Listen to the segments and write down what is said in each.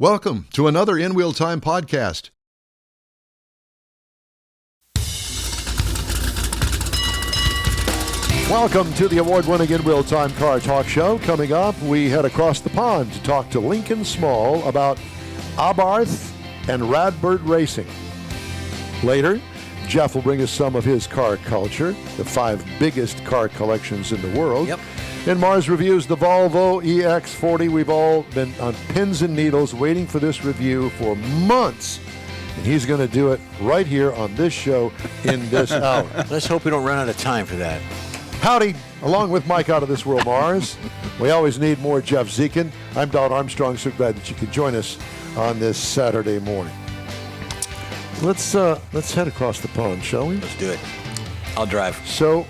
Welcome to another InWheelTime podcast. Welcome to the award-winning InWheelTime Car Talk Show. Coming up, we head across the pond to talk to Lincoln Small about Abarth and Radbourne racing. Later, Jeff will bring us some of his car culture, the 5 biggest car collections in the world. Yep. And Mars reviews the Volvo EX40. We've all been on pins and needles waiting for this review for months. And he's going to do it right here on this show in this hour. Let's hope we don't run out of time for that. Howdy, along with Mike Out of This World, Mars. We always need more Jeff Zekin. I'm Don Armstrong. So glad that you could join us on this Saturday morning. Let's head across the pond, shall we? Let's do it. I'll drive. So,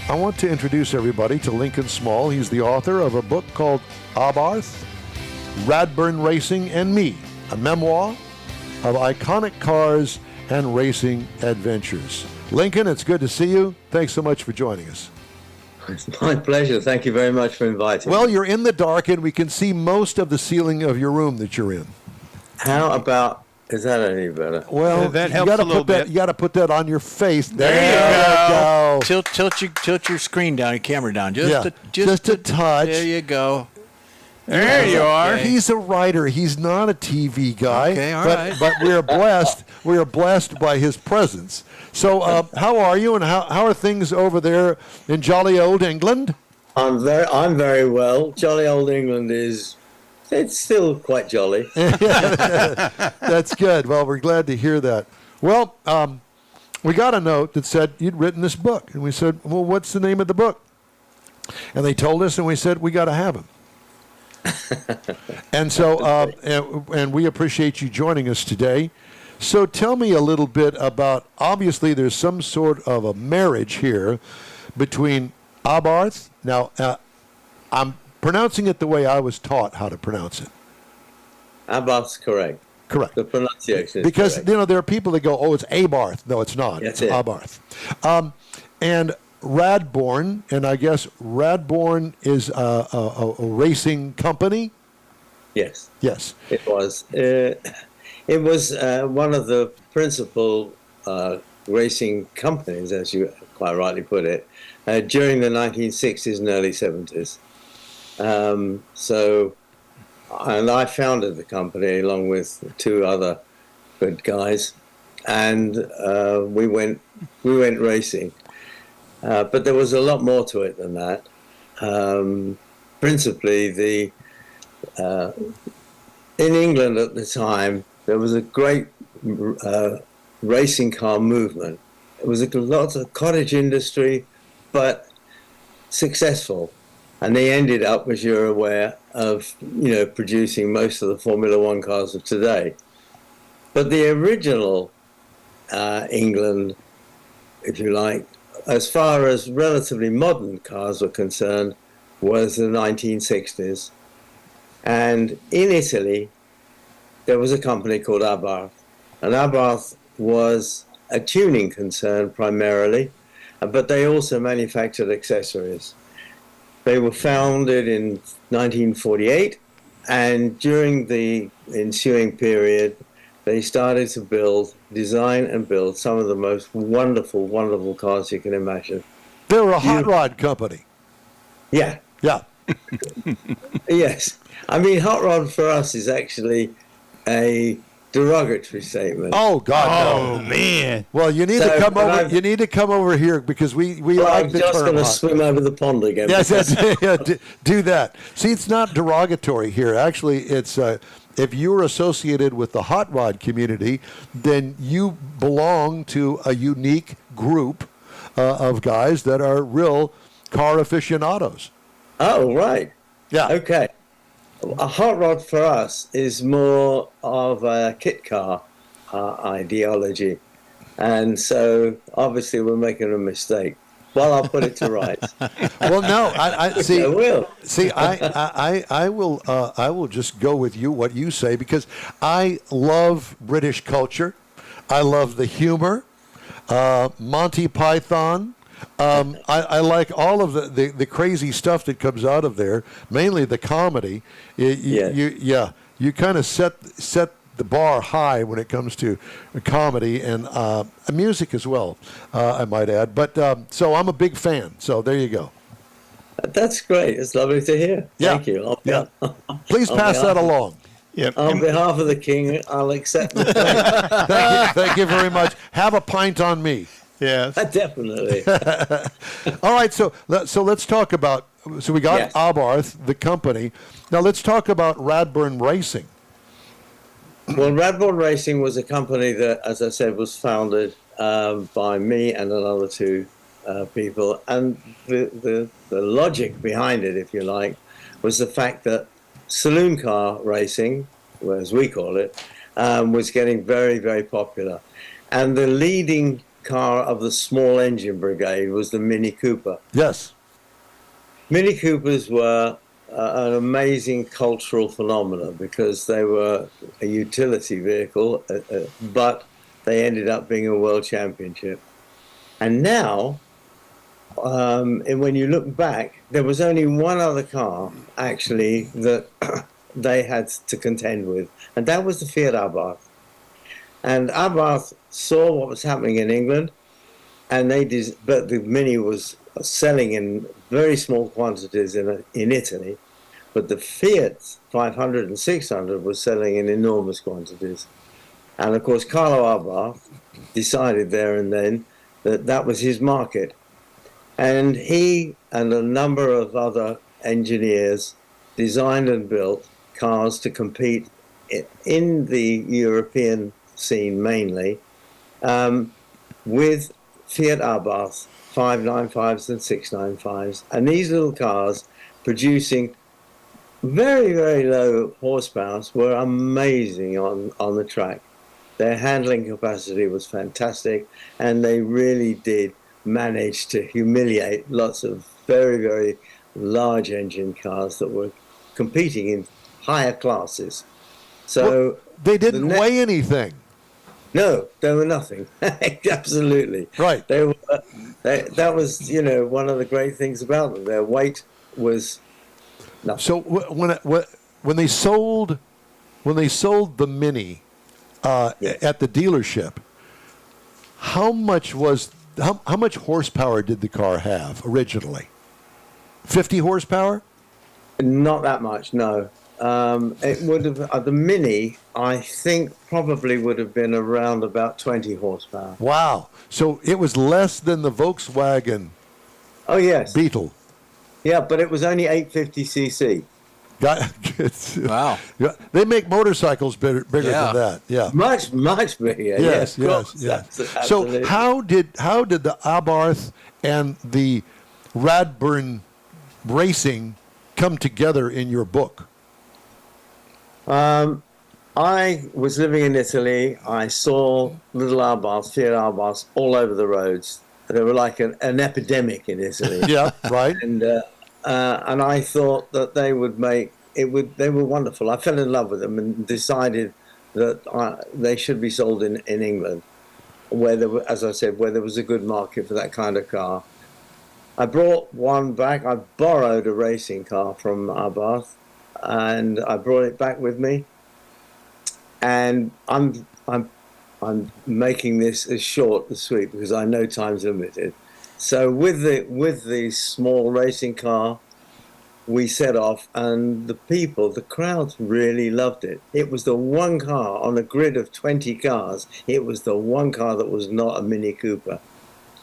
I want to introduce everybody to Lincoln Small. He's the author of a book called Abarth, Radborn Racing and Me, a memoir of iconic cars and racing adventures. Lincoln, it's good to see you. Thanks so much for joining us. It's my pleasure. Thank you very much for inviting me. Well, you're in the dark, and we can see most of the ceiling of your room that you're in. How about, is that any better? Well, that helps a little bit. You got to put that on your face. There you go. Tilt your screen down, your camera down. Just a touch. There you go. There you are. Okay. He's a writer. He's not a TV guy. Okay, all but, right. But we are blessed. We are blessed by his presence. So, how are you, and how are things over there in jolly old England? I'm very well. Jolly old England it's still quite jolly. That's good. Well, we're glad to hear that. Well, we got a note that said you'd written this book, and we said, well, what's the name of the book? And they told us, and we said, we got to have him. And so, and we appreciate you joining us today. So tell me a little bit about, obviously there's some sort of a marriage here between Abarth. Now, I'm pronouncing it the way I was taught how to pronounce it. Abarth's correct. Correct. The pronunciation is because, correct. you know, there are people that go, oh, it's Abarth. No, it's not. That's it's it. Abarth. And Radborn, and I guess Radborn is a racing company? Yes. Yes. It was. It was one of the principal racing companies, as you quite rightly put it, during the 1960s and early 70s. And I founded the company along with 2 other good guys, and we went racing. But there was a lot more to it than that. Principally, in England at the time, there was a great racing car movement. It was a lot of cottage industry, but successful. And they ended up, as you're aware, of producing most of the Formula One cars of today. But the original England, if you like, as far as relatively modern cars were concerned, was the 1960s. And in Italy, there was a company called Abarth. And Abarth was a tuning concern primarily, but they also manufactured accessories. They were founded in 1948, and during the ensuing period, they started to design and build some of the most wonderful, wonderful cars you can imagine. They were a hot rod company. Yeah. Yeah. Yes. I mean, hot rod for us is actually a derogatory statement. Oh God! Oh no. man! Well, you need to come over. You need to come over here because we like the term. I'm just going to swim over the pond again. Yes, do that. See, it's not derogatory here. Actually, it's if you're associated with the hot rod community, then you belong to a unique group of guys that are real car aficionados. Oh, right. Yeah. Okay. A hot rod for us is more of a kit car ideology. And so obviously we're making a mistake. Well, I'll put it to rights. Well, no, I see. I will. See, I will just go with you what you say because I love British culture. I love the humor, Monty Python. I like all of the crazy stuff that comes out of there, mainly the comedy. Yeah. you kind of set the bar high when it comes to comedy and music as well, I might add. But so I'm a big fan. So there you go. That's great. It's lovely to hear. Yeah. Thank you. Yeah. Please pass that along. Yep. On behalf of the king, I'll accept the Thank you very much. Have a pint on me. Yes. Definitely. All right, so let's talk about. So we got Yes. Abarth, the company. Now let's talk about Radbourne Racing. Well, Radborn Racing was a company that, as I said, was founded by me and another two people. And the logic behind it, if you like, was the fact that saloon car racing, well, as we call it, was getting very, very popular. And the leading car of the small engine brigade was the Mini Cooper. Yes. Mini Coopers were an amazing cultural phenomenon because they were a utility vehicle, but they ended up being a world championship. And now, and when you look back, there was only one other car, actually, that they had to contend with, and that was the Fiat Abarth. And Abarth saw what was happening in England, and but the Mini was selling in very small quantities in Italy, but the Fiat 500 and 600 was selling in enormous quantities. And of course, Carlo Abarth decided there and then that that was his market. And he and a number of other engineers designed and built cars to compete in the European scene mainly with Fiat Abarth 595s and 695s. And these little cars producing very, very low horsepower were amazing on the track. Their handling capacity was fantastic, and they really did manage to humiliate lots of very, very large engine cars that were competing in higher classes. So Well, they didn't weigh anything. no, they were nothing. Absolutely. Right. That was, one of the great things about them. Their weight was nothing. So when they sold the Mini Yes. at the dealership, how much horsepower did the car have originally? 50 horsepower? Not that much, no. It would have the Mini, I think, probably would have been around about 20 horsepower. Wow. So it was less than the Volkswagen Oh yes, Beetle. yeah, but it was only 850cc. Wow. Yeah, they make motorcycles bigger Yeah. than that. Yeah. Much bigger. Yes, of course, yes. So absolutely. how did the Abarth and the Radbourne Racing come together in your book? I was living in Italy. I saw little Abarths, Fiat Abarths, all over the roads. They were like an epidemic in Italy. Yeah, right. And I thought that they would make it. They were wonderful. I fell in love with them and decided that they should be sold in England, where there were, as I said, where there was a good market for that kind of car. I brought one back. I borrowed a racing car from Abarth, and I brought it back with me. And I'm making this as short as sweet because I know time's limited. So with the small racing car, we set off, and the crowd really loved it. It was the one car on a grid of 20 cars. It was the one car that was not a Mini Cooper.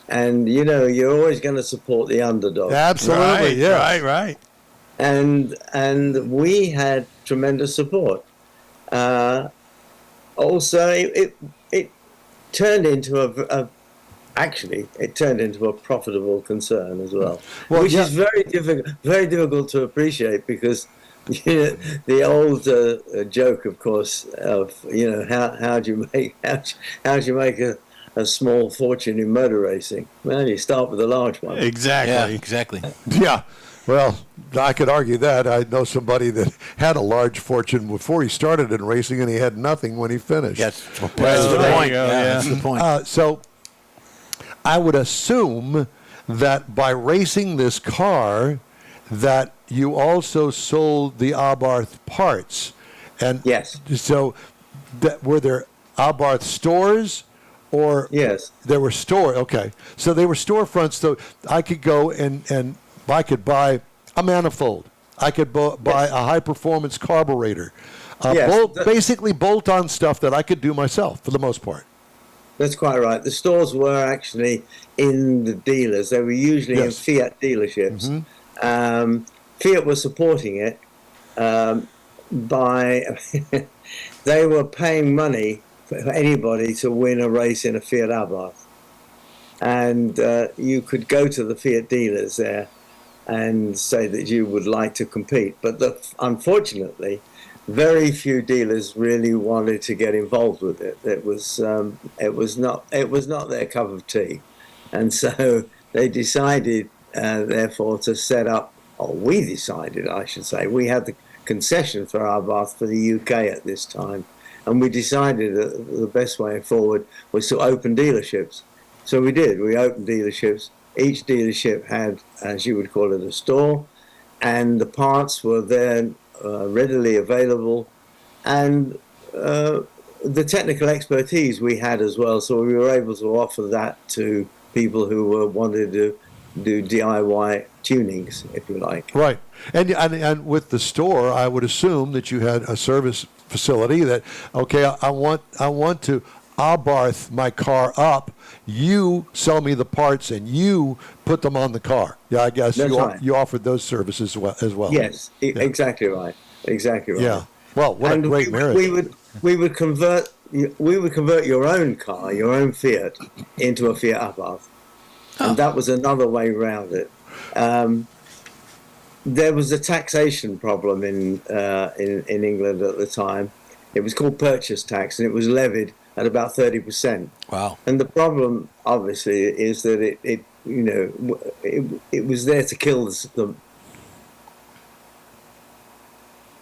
And you're always going to support the underdog. Absolutely, Right, yeah. right. And we had tremendous support. Also, it turned into it turned into a profitable concern as well, which is very difficult to appreciate because the old joke, of course, of how do you make a small fortune in motor racing? Well, you start with a large one. Exactly. Yeah, exactly. Yeah. Well, I could argue that. I know somebody that had a large fortune before he started in racing, and he had nothing when he finished. That's the there point. you go, Yeah, yeah. that's the point. So I would assume that by racing this car, that you also sold the Abarth parts. And Yes. so were there Abarth stores? Or Yes. there were okay. So they were storefronts. So I could go and I could buy a manifold. I could buy a high performance carburetor. Yes. Basically bolt-on stuff that I could do myself for the most part. That's quite right. The stores were actually in the dealers. They were usually in Fiat dealerships. Mm-hmm. Fiat was supporting it by they were paying money for anybody to win a race in a Fiat Abarth. And you could go to the Fiat dealers there and say that you would like to compete. But unfortunately, very few dealers really wanted to get involved with it. It was not their cup of tea. And so they decided, therefore, to set up, or we decided, I should say, we had the concession for Abarth for the UK at this time. And we decided that the best way forward was to open dealerships. So we did. We opened dealerships. Each dealership had, as you would call it, a store, and the parts were then readily available, and the technical expertise we had as well. So we were able to offer that to people who wanted to do DIY tunings, if you like. Right. And with the store, I would assume that you had a service facility that, okay, I want to Abarth my car up. You sell me the parts and you put them on the car. Yeah, I guess you offered those services as well. Yes, exactly right. Exactly right. Yeah. Well, what a great marriage. We would convert your own car, your own Fiat, into a Fiat Abarth. And that was another way around it. There was a taxation problem in England at the time. It was called purchase tax, and it was levied at about 30%. Wow! And the problem, obviously, is that it was there to kill them.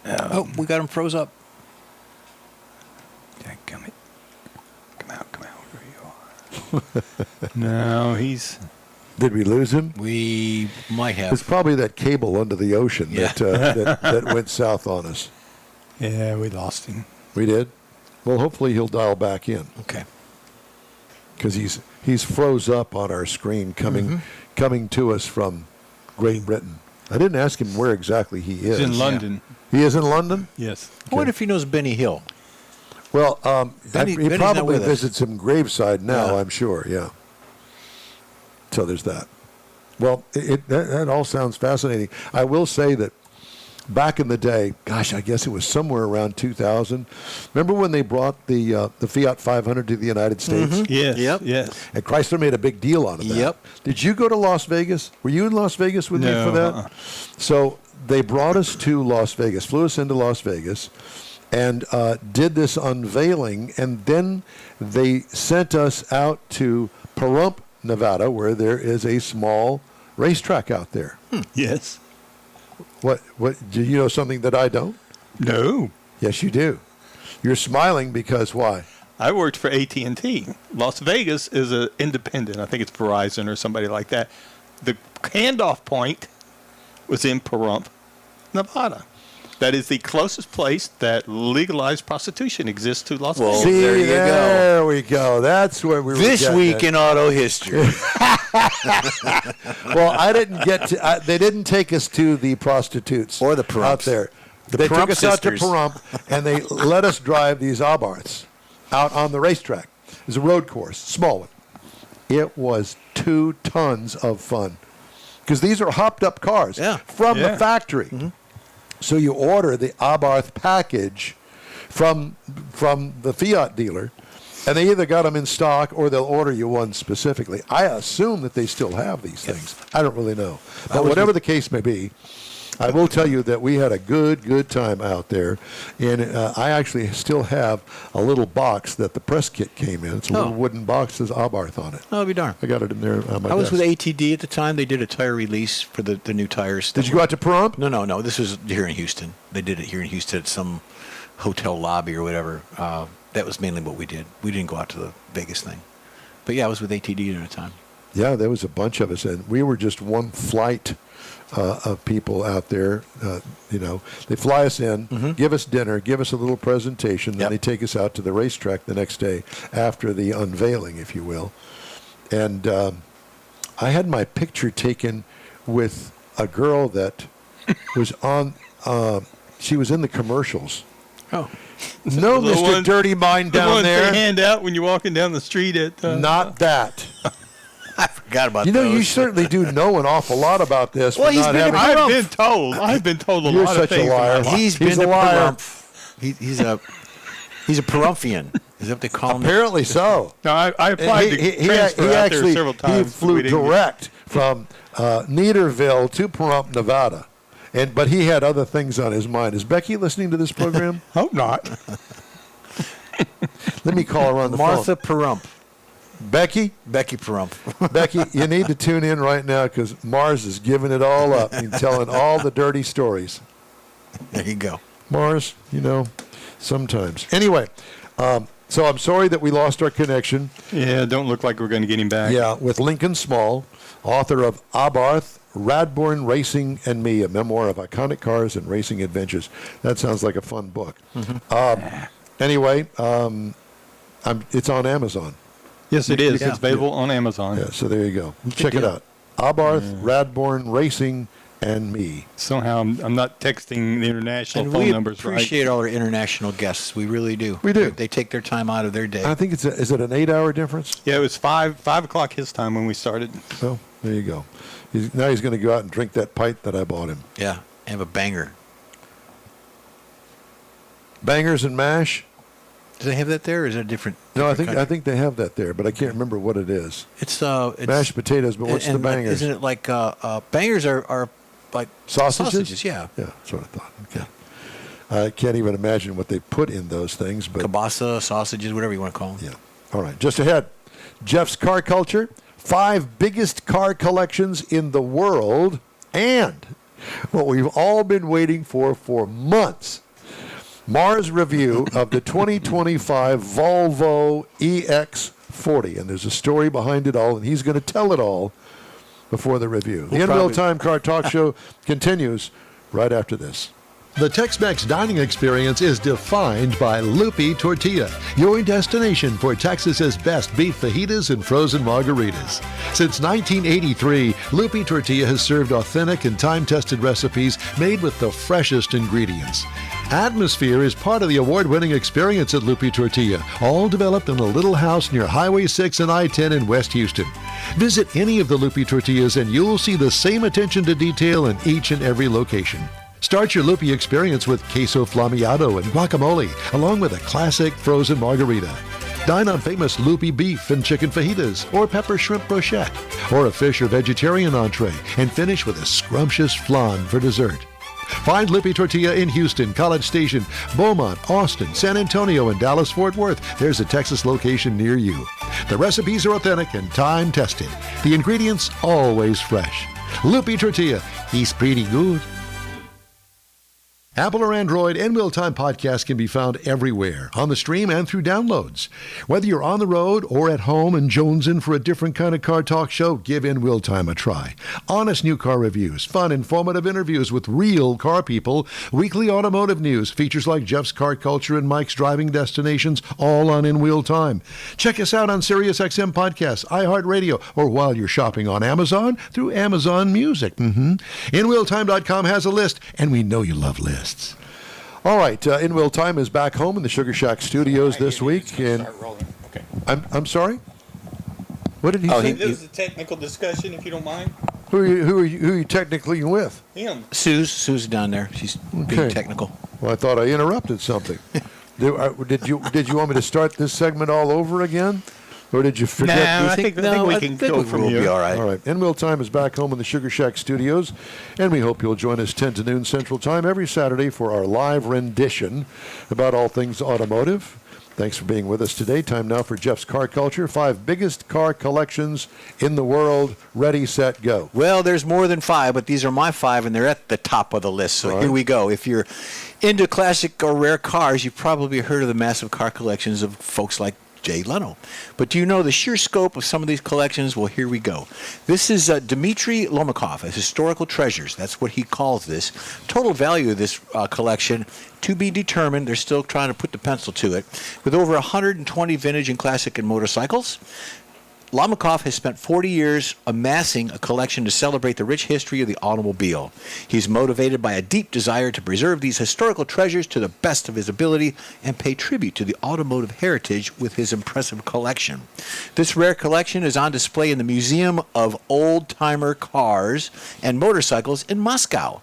Oh, we got him froze up. Come out. Where you are. No, he's... Did we lose him? We might have. It's probably that cable under the ocean that went south on us. Yeah, we lost him. We did? Well, hopefully he'll dial back in. Okay. Because he's froze up on our screen coming to us from Great Britain. I didn't ask him where exactly he is. He's in London. He is in London? Yes. I wonder if he knows Benny Hill. Well, he Benny's probably not with us. visits him graveside now, Yeah. I'm sure, yeah. So there's that. Well, that all sounds fascinating. I will say that back in the day, gosh, I guess it was somewhere around 2000. Remember when they brought the Fiat 500 to the United States? Mm-hmm. Yes. Yep. Yes. And Chrysler made a big deal out of that. Yep. Did you go to Las Vegas? Were you in Las Vegas with me for that? So they brought us to Las Vegas, flew us into Las Vegas, and did this unveiling, and then they sent us out to Pahrump, Nevada, where there is a small racetrack out there. Yes. What do you know something that I don't? No. Yes, you do. You're smiling because why? I worked for AT&T. Las Vegas is an independent. I think it's Verizon or somebody like that. The handoff point was in Pahrump, Nevada. That is the closest place that legalized prostitution exists to Las Vegas. See, there you go. There we go. That's where we were. This getting week at. in auto history. Well, I didn't get to. They didn't take us to the prostitutes Or the Pahrumps. out there. They Pahrump took us out to sisters. Pahrump, and they let us drive these Abarths out on the racetrack. It was a road course, small one. It was 2 tons of fun because these are hopped up cars from the factory. Mm-hmm. So you order the Abarth package from the Fiat dealer, and they either got them in stock or they'll order you one specifically. I assume that they still have these things. I don't really know. But whatever the case may be, I will tell you that we had a good time out there, and I actually still have a little box that the press kit came in. It's a little wooden box that says Abarth on it. I'll be darned. I got it in there on my I was desk. with ATD at the time. They did a tire release for the new tires. Did you go out to Pahrump? No. This was here in Houston. They did it here in Houston at some hotel lobby or whatever. That was mainly what we did. We didn't go out to the Vegas thing. But yeah, I was with ATD at the time. Yeah, there was a bunch of us, and we were just one flight of people out there. They fly us in, give us dinner, give us a little presentation, then they take us out to the racetrack the next day after the unveiling, if you will. And I had my picture taken with a girl that was on. She was in the commercials. Oh. No, Mr. Dirty Mind down there. They hand out when you're walking down the street at. Not that. I forgot about You know, those. you certainly do know an awful lot about this. Well, for he's not been having, I've been told a You're lot of such a things. liar. He's He's been a to liar. Pahrump. He's a Perumpian. Is that what they call him? Apparently so. No, I applied to transfer out there several times. He flew We didn't get- direct from Niederville to Pahrump, Nevada. But he had other things on his mind. Is Becky listening to this program? Hope not. Let me call her on the Martha phone. Pahrump. Becky, Pahrump. Becky, you need to tune in right now because Mars is giving it all up and telling all the dirty stories. There you go. Mars, sometimes. Anyway, so I'm sorry that we lost our connection. Yeah, don't look like we're going to get him back. Yeah, with Lincoln Small, author of Abarth, Radborn Racing and Me, a memoir of iconic cars and racing adventures. That sounds like a fun book. Anyway, it's on Amazon. Yes, it is. Yeah. It's available on Amazon. Yeah, so there you go. Check it out. Abarth, Radborn Racing and Me. Somehow I'm not texting the international And phone we numbers right. appreciate all our international guests. We really do. We do. They take their time out of their day. I think is it an 8-hour difference? Yeah, it was 5 o'clock his time when we started. So there you go. Now he's going to go out and drink that pint that I bought him. Yeah, and have a banger. Bangers and mash. Do they have that there, or is it a different? No, I different country? think they have that there, but I can't remember what it is. It's Mashed potatoes, but what's the and bangers? Isn't it like bangers are like Sausages? Yeah, Yeah, that's what I thought. Okay. I can't even imagine what they put in those things, but kielbasa, sausages, whatever you want to call them. yeah. All right, just ahead. Jeff's Car Culture, 5 biggest car collections in the world, and what we've all been waiting for months. Mars review of the 2025 Volvo EX40, and there's a story behind it all, and he's going to tell it all before the review. The InWheelTime Car Talk Show continues right after this. The Tex-Mex dining experience is defined by Lupi Tortilla, your destination for Texas's best beef fajitas and frozen margaritas. Since 1983, Lupi Tortilla has served authentic and time-tested recipes made with the freshest ingredients. Atmosphere is part of the award-winning experience at Lupi Tortilla, all developed in a little house near Highway 6 and I-10 in West Houston. Visit any of the Lupi Tortillas and you'll see the same attention to detail in each and every location. Start your Lupi experience with queso flammeado and guacamole, along with a classic frozen margarita. Dine on famous Lupi beef and chicken fajitas, or pepper shrimp brochette, or a fish or vegetarian entree, and finish with a scrumptious flan for dessert. Find Lupi Tortilla in Houston, College Station, Beaumont, Austin, San Antonio, and Dallas-Fort Worth. There's a Texas location near you. The recipes are authentic and time-tested. The ingredients always fresh. Lupi Tortilla, he's pretty good. Apple or Android, InWheelTime podcast can be found everywhere, on the stream and through downloads. Whether you're on the road or at home and jonesing for a different kind of car talk show, give InWheelTime a try. Honest new car reviews, fun, informative interviews with real car people, weekly automotive news, features like Jeff's Car Culture and Mike's Driving Destinations, all on InWheelTime. Check us out on SiriusXM Podcasts, iHeartRadio, or while you're shopping on Amazon, through Amazon Music. InWheelTime.com has a list, and we know you love lists. All right, InWheelTime is back home in the Sugar Shack studios this week. And Okay. I'm sorry? What did he say? This is a technical discussion, if you don't mind. Who are you technically with? Him. Sue's down there. She's being technical. Well, I thought I interrupted something. Did you want me to start this segment all over again? Or did you forget? No, I think we can go from we'll here. be all right. All right. InWheelTime is back home in the Sugar Shack studios, and we hope you'll join us 10 to noon Central Time every Saturday for our live rendition about all things automotive. Thanks for being with us today. Time now for Jeff's Car Culture. 5 biggest car collections in the world. Ready, set, go. Well, there's more than 5, but these are my 5, and they're at the top of the list. So here we go. If you're into classic or rare cars, you've probably heard of the massive car collections of folks like Jay Leno. But do you know the sheer scope of some of these collections? Well, here we go. This is Dmitry Lomacov, as historical treasures. That's what he calls this. Total value of this collection to be determined. They're still trying to put the pencil to it. With over 120 vintage and classic and motorcycles, Lomacov has spent 40 years amassing a collection to celebrate the rich history of the automobile. He's motivated by a deep desire to preserve these historical treasures to the best of his ability and pay tribute to the automotive heritage with his impressive collection. This rare collection is on display in the Museum of Old-Timer Cars and Motorcycles in Moscow.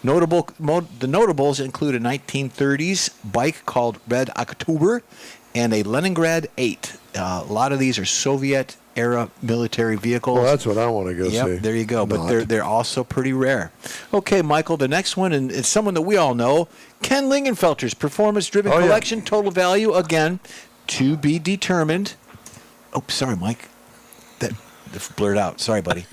The notables include a 1930s bike called Red October and a Leningrad 8. A lot of these are Soviet-era military vehicles. Well, that's what I want to go see. Yep, there you go. But they're also pretty rare. Okay, Michael, the next one, and it's someone that we all know, Ken Lingenfelter's performance-driven collection, total value, again, to be determined. Oh, sorry, Mike. That blurred out. Sorry, buddy.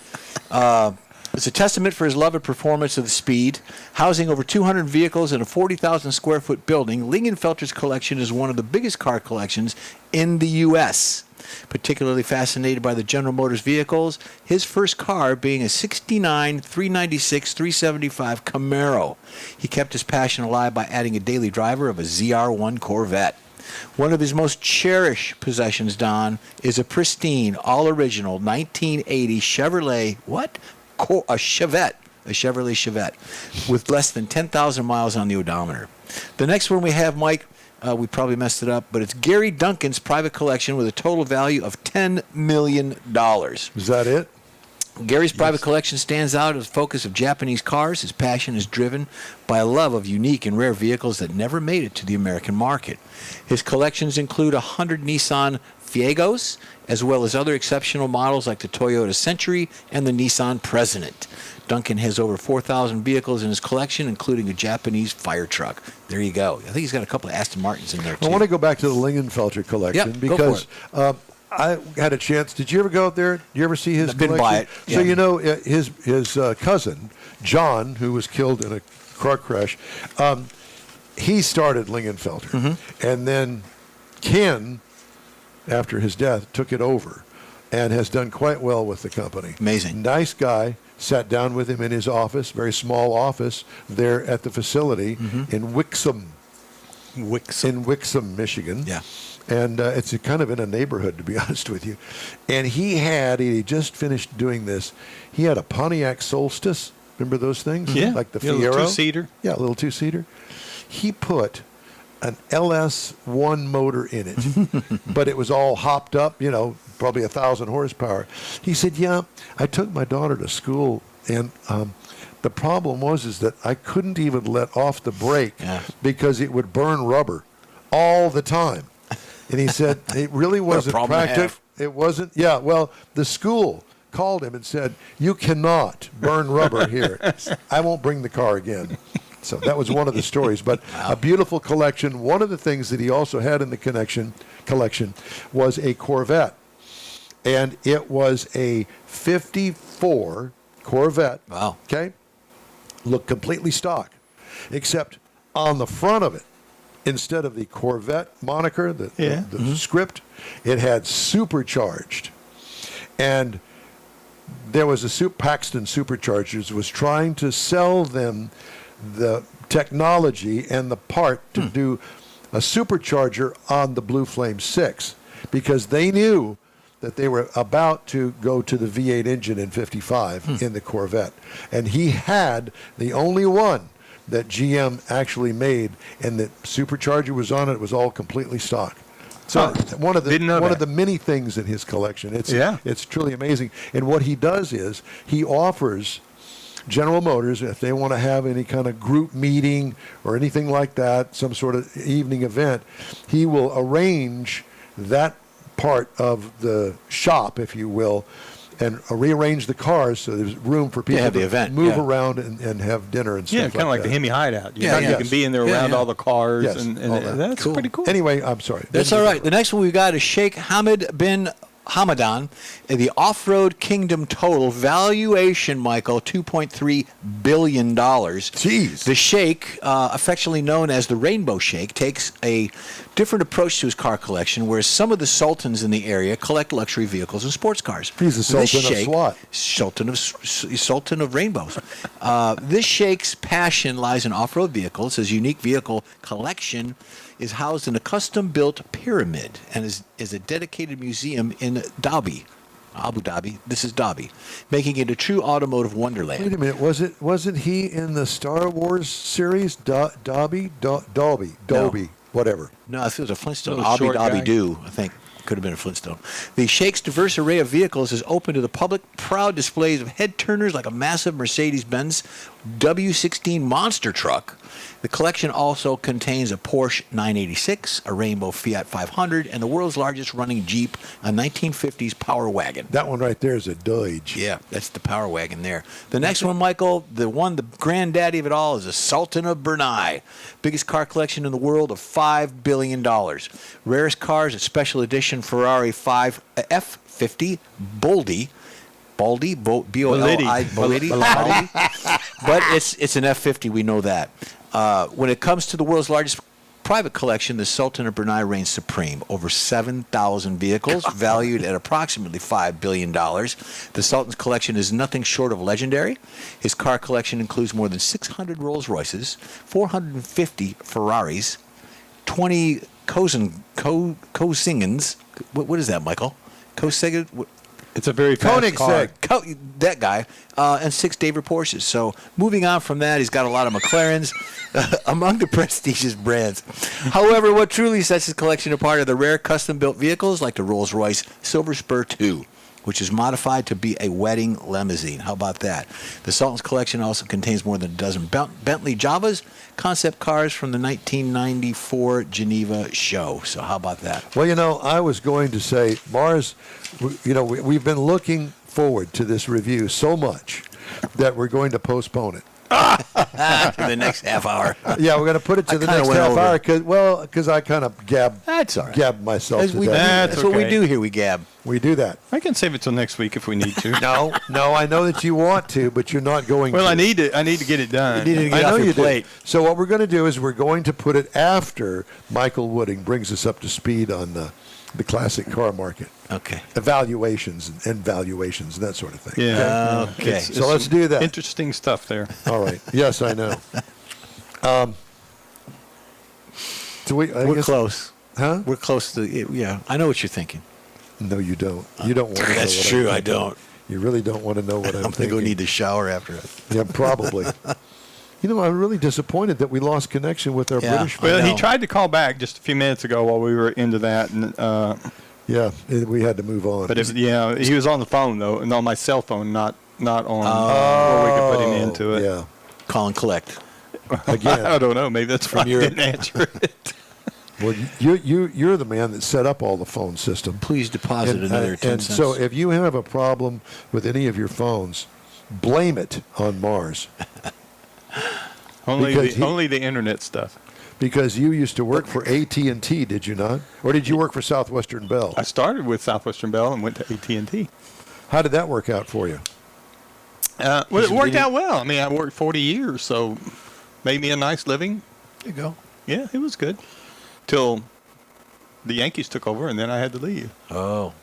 It's a testament for his love and performance of the speed. Housing over 200 vehicles in a 40,000 square foot building, Lingenfelter's collection is one of the biggest car collections in the U.S. Particularly fascinated by the General Motors vehicles, his first car being a 69 396 375 Camaro. He kept his passion alive by adding a daily driver of a ZR1 Corvette. One of his most cherished possessions, Don, is a pristine, all-original 1980 Chevrolet, a Chevette with less than 10,000 miles on the odometer. The next one we have, Mike, we probably messed it up, but it's Gary Duncan's private collection with a total value of $10 million. Is that it? Gary's private collection stands out as a focus of Japanese cars. His passion is driven by a love of unique and rare vehicles that never made it to the American market. His collections include 100 Nissan Fiegos, as well as other exceptional models like the Toyota Century and the Nissan President. Duncan has over 4,000 vehicles in his collection, including a Japanese fire truck. There you go. I think he's got a couple of Aston Martins in there, too. I want to go back to the Lingenfelter collection because I had a chance. Did you ever go out there? Did you ever see his collection? Been by it. Yeah. So, you know, his cousin, John, who was killed in a car crash, he started Lingenfelter. Mm-hmm. And then Ken, after his death, took it over and has done quite well with the company. Amazing. Nice guy. Sat down with him in his office, very small office, there at the facility in Wixom, Michigan. Yeah. And it's kind of in a neighborhood, to be honest with you. And he just finished doing this. He had a Pontiac Solstice. Remember those things? Yeah. Like the Fiero? Fiero? Little two-seater. Yeah, a little two-seater. He put an LS1 motor in it, but it was all hopped up, probably 1,000 horsepower. He said, I took my daughter to school, and the problem was that I couldn't even let off the brake because it would burn rubber all the time. And he said, it really wasn't practical. It wasn't, the school called him and said, you cannot burn rubber here. I won't bring the car again. So that was one of the stories, but a beautiful collection. One of the things that he also had in the collection was a Corvette, and it was a 54 Corvette. Wow. Okay? Looked completely stock, except on the front of it, instead of the Corvette moniker, the script, it had supercharged. And there was Paxton Superchargers was trying to sell them the technology and the part to do a supercharger on the Blue Flame 6 because they knew that they were about to go to the V8 engine in 55 in the Corvette. And he had the only one that GM actually made, and the supercharger was on it. It was all completely stock. So one of the many things in his collection. It's truly amazing. And what he does is he offers General Motors, if they want to have any kind of group meeting or anything like that, some sort of evening event, he will arrange that part of the shop, if you will, and rearrange the cars so there's room for people to move around and have dinner and stuff like that. Yeah, kind of like the Hemi hideout. You can be in there around all the cars, and that's cool. pretty cool. Anyway, I'm sorry. That's all right. The next one we've got is Sheikh Hamad bin Hamadan. The off-road kingdom total valuation, Michael, $2.3 billion. Jeez. The Sheikh, affectionately known as the Rainbow Sheikh, takes a different approach to his car collection, whereas some of the sultans in the area collect luxury vehicles and sports cars. He's the Sultan of SWAT. Sultan of rainbows. This Sheikh's passion lies in off-road vehicles. His unique vehicle collection is housed in a custom-built pyramid and is a dedicated museum in Dhabi, Abu Dhabi. This is Dhabi, making it a true automotive wonderland. Wait a minute. Wasn't he in the Star Wars series? Dolby, whatever. No, I think it was a Flintstone. Little short guy. Doo, I think. Could have been a Flintstone. The Sheikh's diverse array of vehicles is open to the public. Proud displays of head turners like a massive Mercedes-Benz W16 monster truck. The collection also contains a Porsche 986, a rainbow Fiat 500, and the world's largest running Jeep, a 1950s Power Wagon. That one right there is a Dodge. Yeah, that's the Power Wagon there. The next one, Michael, the granddaddy of it all, is the Sultan of Brunei. Biggest car collection in the world of $5 billion. Rarest cars, a special edition Ferrari F50 Boldy, B-O-L-I, Bolidi. But it's an F50, we know that. When it comes to the world's largest private collection, the Sultan of Brunei reigns supreme. Over 7,000 vehicles, valued at approximately $5 billion. The Sultan's collection is nothing short of legendary. His car collection includes more than 600 Rolls-Royces, 450 Ferraris, 20 Kosingens. What is that, Michael? Kosingens? It's a very fast car. That guy, and 6 David Porsches. So moving on from that, he's got a lot of McLarens among the prestigious brands. However, what truly sets his collection apart are the rare custom-built vehicles like the Rolls-Royce Silver Spur 2, which is modified to be a wedding limousine. How about that? The Sultan's collection also contains more than a dozen Bentley Javas, concept cars from the 1994 Geneva show. So how about that? Well, I was going to say, Mars, we've been looking forward to this review so much that we're going to postpone it. To the next half hour. Yeah, we're going to put it to the next half hour because I kind of gabbed myself to death. That's what we do here. We gab. We do that. I can save it till next week if we need to. No, I know that you want to, but you're not going to. Well, I need to get it done. You need to get off your plate. So what we're going to do is we're going to put it after Michael Wooding brings us up to speed on the classic car market. Okay. Evaluations and valuations and that sort of thing. Yeah. Okay. So let's do that. Interesting stuff there. All right. Yes, I know. We're close. Huh? We're close to. Yeah. I know what you're thinking. No, you don't. You don't want to know. That's true. I don't. You really don't want to know what I'm going to go need to shower after it. Yeah, probably. I'm really disappointed that we lost connection with our British friend. Well, he tried to call back just a few minutes ago while we were into that, and we had to move on. But he was on the phone though, and on my cell phone, not on where we could put him into it. Yeah, call and collect. Again, I don't know. Maybe that's why I didn't answer it. Well, you're the man that set up all the phone system. Please deposit another 10 and cents. so if you have a problem with any of your phones, blame it on Mars. Only the internet stuff. Because you used to work for AT&T, did you not? Or did you work for Southwestern Bell? I started with Southwestern Bell and went to AT&T. How did that work out for you? Well, it worked out well. I mean, I worked 40 years, so made me a nice living. There you go. Yeah, it was good. Till the Yankees took over, and then I had to leave. Oh.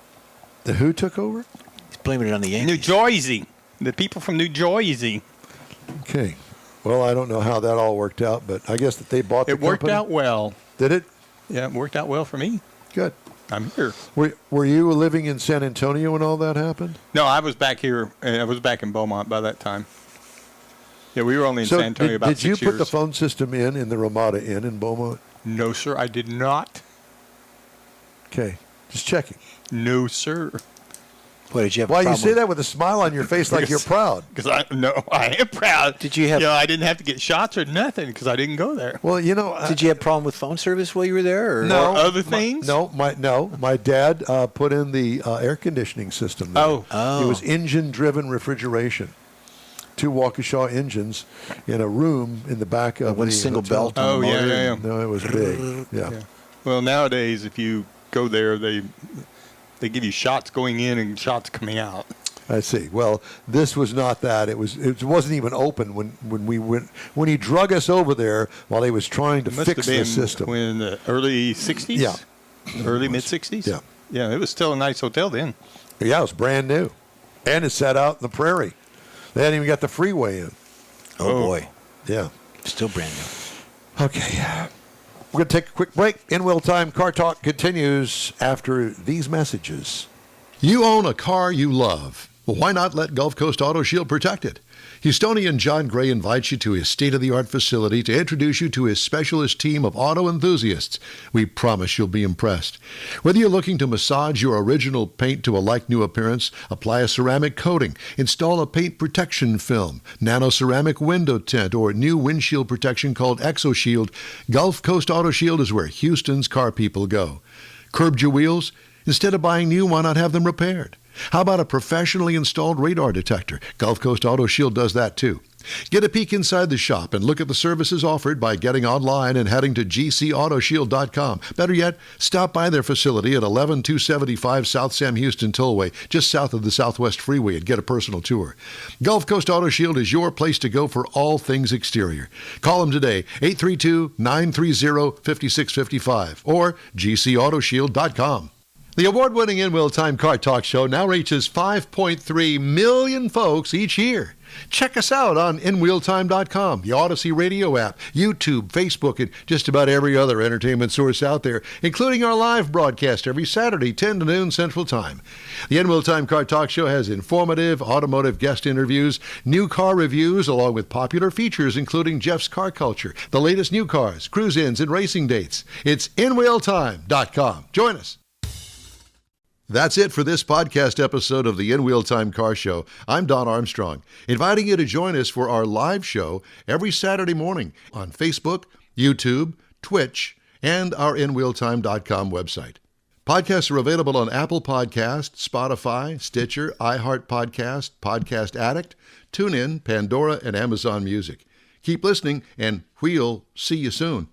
The who took over? He's blaming it on the Yankees. New Jersey. The people from New Jersey. Okay. Well, I don't know how that all worked out, but I guess that they bought the company. It worked out well. Did it? Yeah, it worked out well for me. Good. I'm here. Were you living in San Antonio when all that happened? No, I was back here. I was back in Beaumont by that time. Yeah, we were only in San Antonio about 6 years. Did you put the phone system in the Ramada Inn in Beaumont? No, sir, I did not. Okay, just checking. No, sir. What, did you have Why a problem? You say that with a smile on your face like you're proud? Because I am proud. Did you have? I didn't have to get shots or nothing because I didn't go there. Well, did you have a problem with phone service while you were there? Or? No, or other things? My dad put in the air conditioning system there. Oh. It was engine-driven refrigeration. 2 Waukesha engines in a room in the back of one the single hotel. belt on the motor. No, it was big. Yeah. Well, nowadays, if you go there, they They give you shots going in and shots coming out. I see. Well, this was not that. It wasn't even open when he drug us over there while he was trying to fix the system. In the early 60s? Yeah. Early mid-60s? Yeah. Yeah, it was still a nice hotel then. Yeah, it was brand new. And it sat out in the prairie. They hadn't even got the freeway in. Oh, boy. Yeah. Still brand new. Okay. We're going to take a quick break. InWheelTime Car Talk continues after these messages. You own a car you love. Well, why not let Gulf Coast Auto Shield protect it? Houstonian John Gray invites you to his state-of-the-art facility to introduce you to his specialist team of auto enthusiasts. We promise you'll be impressed. Whether you're looking to massage your original paint to a like-new appearance, apply a ceramic coating, install a paint protection film, nano-ceramic window tint, or new windshield protection called ExoShield, Gulf Coast Auto Shield is where Houston's car people go. Curbed your wheels? Instead of buying new, why not have them repaired? How about a professionally installed radar detector? Gulf Coast Auto Shield does that too. Get a peek inside the shop and look at the services offered by getting online and heading to gcautoshield.com. Better yet, stop by their facility at 11275 South Sam Houston Tollway, just south of the Southwest Freeway, and get a personal tour. Gulf Coast Auto Shield is your place to go for all things exterior. Call them today, 832-930-5655 or gcautoshield.com. The award-winning InWheelTime Car Talk Show now reaches 5.3 million folks each year. Check us out on InWheelTime.com, the Odyssey Radio app, YouTube, Facebook, and just about every other entertainment source out there, including our live broadcast every Saturday, 10 to noon Central Time. The InWheelTime Car Talk Show has informative automotive guest interviews, new car reviews, along with popular features including Jeff's Car Culture, the latest new cars, cruise-ins, and racing dates. It's InWheelTime.com. Join us. That's it for this podcast episode of the InWheelTime Car Show. I'm Don Armstrong, inviting you to join us for our live show every Saturday morning on Facebook, YouTube, Twitch, and our InWheelTime.com website. Podcasts are available on Apple Podcasts, Spotify, Stitcher, iHeart Podcast, Podcast Addict, TuneIn, Pandora, and Amazon Music. Keep listening, and we'll see you soon.